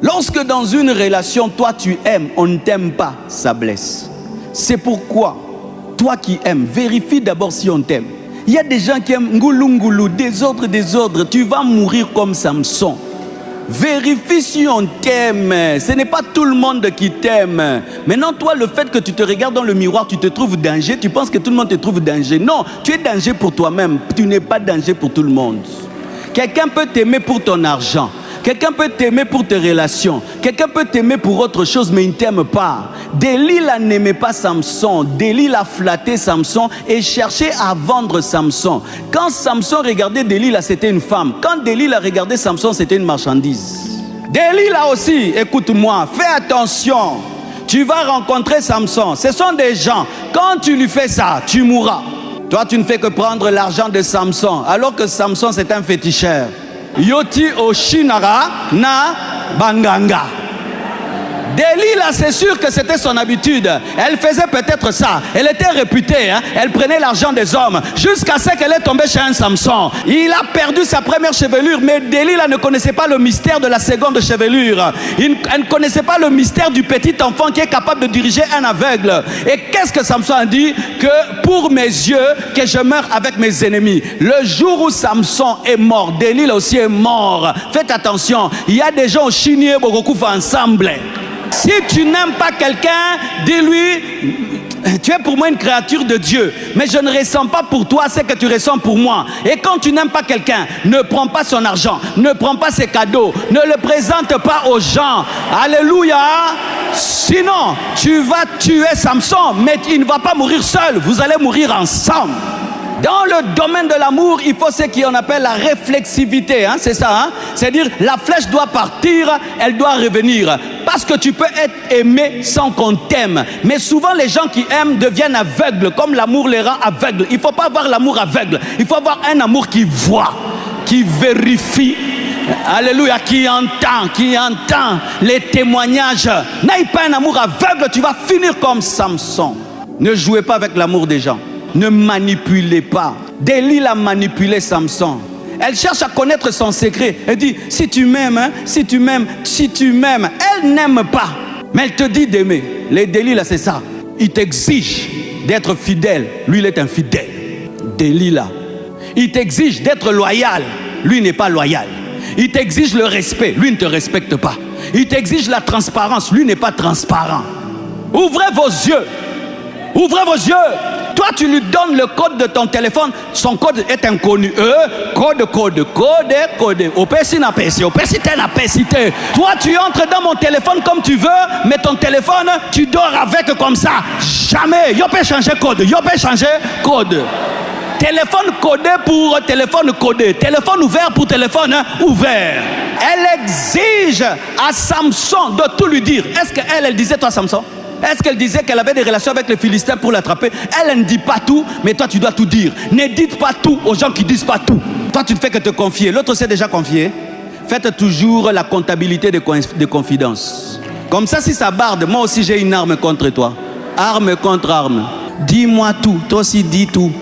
Lorsque dans une relation, toi tu aimes, on ne t'aime pas, ça blesse. C'est pourquoi, toi qui aimes, vérifie d'abord si on t'aime. Il y a des gens qui aiment ngoulou ngoulou, désordre, tu vas mourir comme Samson. Vérifie si on t'aime. Ce n'est pas tout le monde qui t'aime. Maintenant, toi, le fait que tu te regardes dans le miroir, tu te trouves danger, tu penses que tout le monde te trouve danger. Non, tu es danger pour toi-même. Tu n'es pas danger pour tout le monde. Quelqu'un peut t'aimer pour ton argent. Quelqu'un peut t'aimer pour tes relations. Quelqu'un peut t'aimer pour autre chose, mais il ne t'aime pas. Delilah n'aimait pas Samson. Delilah a flatté Samson et cherchait à vendre Samson. Quand Samson regardait Delilah, c'était une femme. Quand Delilah regardait Samson, c'était une marchandise. Delilah aussi, écoute-moi, fais attention. Tu vas rencontrer Samson. Ce sont des gens. Quand tu lui fais ça, tu mourras. Toi, tu ne fais que prendre l'argent de Samson, alors que Samson, c'est un féticheur. Yoti Oshinara na Banganga. Delilah, c'est sûr que c'était son habitude. Elle faisait peut-être ça. Elle était réputée. Elle prenait l'argent des hommes. Jusqu'à ce qu'elle est tombée chez un Samson. Il a perdu sa première chevelure. Mais Delilah ne connaissait pas le mystère de la seconde chevelure. Elle ne connaissait pas le mystère du petit enfant qui est capable de diriger un aveugle. Et qu'est-ce que Samson a dit? Que pour mes yeux, que je meure avec mes ennemis. Le jour où Samson est mort, Delilah aussi est mort. Faites attention. Il y a des gens au Chinier Bogokouf ensemble. Si tu n'aimes pas quelqu'un, dis-lui, tu es pour moi une créature de Dieu, mais je ne ressens pas pour toi ce que tu ressens pour moi. Et quand tu n'aimes pas quelqu'un, ne prends pas son argent, ne prends pas ses cadeaux, ne le présente pas aux gens. Alléluia. Sinon, tu vas tuer Samson, mais il ne va pas mourir seul, vous allez mourir ensemble. Dans le domaine de l'amour, il faut ce qu'on appelle la réflexivité, c'est ça, c'est-à-dire la flèche doit partir, elle doit revenir. Parce que tu peux être aimé sans qu'on t'aime. Mais souvent les gens qui aiment deviennent aveugles, comme l'amour les rend aveugles. Il ne faut pas avoir l'amour aveugle, il faut avoir un amour qui voit, qui vérifie. Alléluia, qui entend les témoignages. N'aie pas un amour aveugle, tu vas finir comme Samson. Ne jouez pas avec l'amour des gens. Ne manipulez pas. Delilah a manipulé Samson. Elle cherche à connaître son secret. Elle dit, si tu m'aimes, si tu m'aimes. Elle n'aime pas, mais elle te dit d'aimer. Les Delilah, c'est ça. Il t'exige d'être fidèle. Lui, il est infidèle. Delilah. Il t'exige d'être loyal. Lui, n'est pas loyal. Il t'exige le respect. Lui, ne te respecte pas. Il t'exige la transparence. Lui, n'est pas transparent. Ouvrez vos yeux. Ouvrez vos yeux. Toi, tu lui donnes le code de ton téléphone. Son code est inconnu. Code. Toi, tu entres dans mon téléphone comme tu veux, mais ton téléphone, tu dors avec comme ça. Jamais. Yo peux changer code. Téléphone codé pour téléphone codé. Téléphone ouvert pour téléphone ouvert. Elle exige à Samson de tout lui dire. Est-ce qu'elle disait, toi, Samson? Est-ce qu'elle disait qu'elle avait des relations avec les Philistins pour l'attraper? Elle ne dit pas tout, mais toi tu dois tout dire. Ne dites pas tout aux gens qui ne disent pas tout. Toi tu ne fais que te confier. L'autre s'est déjà confié. Faites toujours la comptabilité de confidence. Comme ça, si ça barde, moi aussi j'ai une arme contre toi. Arme contre arme. Dis-moi tout, toi aussi dis tout.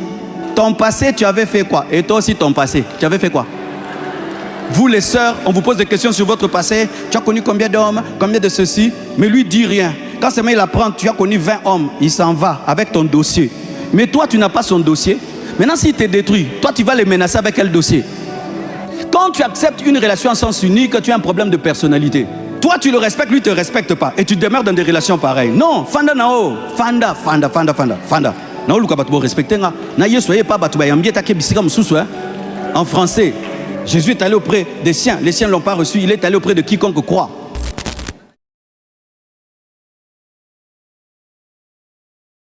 Ton passé, tu avais fait quoi? Et toi aussi ton passé, tu avais fait quoi? Vous les sœurs, on vous pose des questions sur votre passé. Tu as connu combien d'hommes? Combien de ceci? Mais lui dit rien. Quand seulement il apprend, tu as connu 20 hommes, il s'en va avec ton dossier. Mais toi, tu n'as pas son dossier. Maintenant, s'il te détruit, toi, tu vas les menacer avec quel dossier? Quand tu acceptes une relation en sens unique, tu as un problème de personnalité. Toi, tu le respectes, lui, ne te respecte pas. Et tu demeures dans des relations pareilles. Non, fanda nao. Fanda. Non, Luka Batoubo respecté. N'ayez soyez pas Batouba Yambié Take Bissika Moussou. En français, Jésus est allé auprès des siens. Les siens ne l'ont pas reçu. Il est allé auprès de quiconque croit.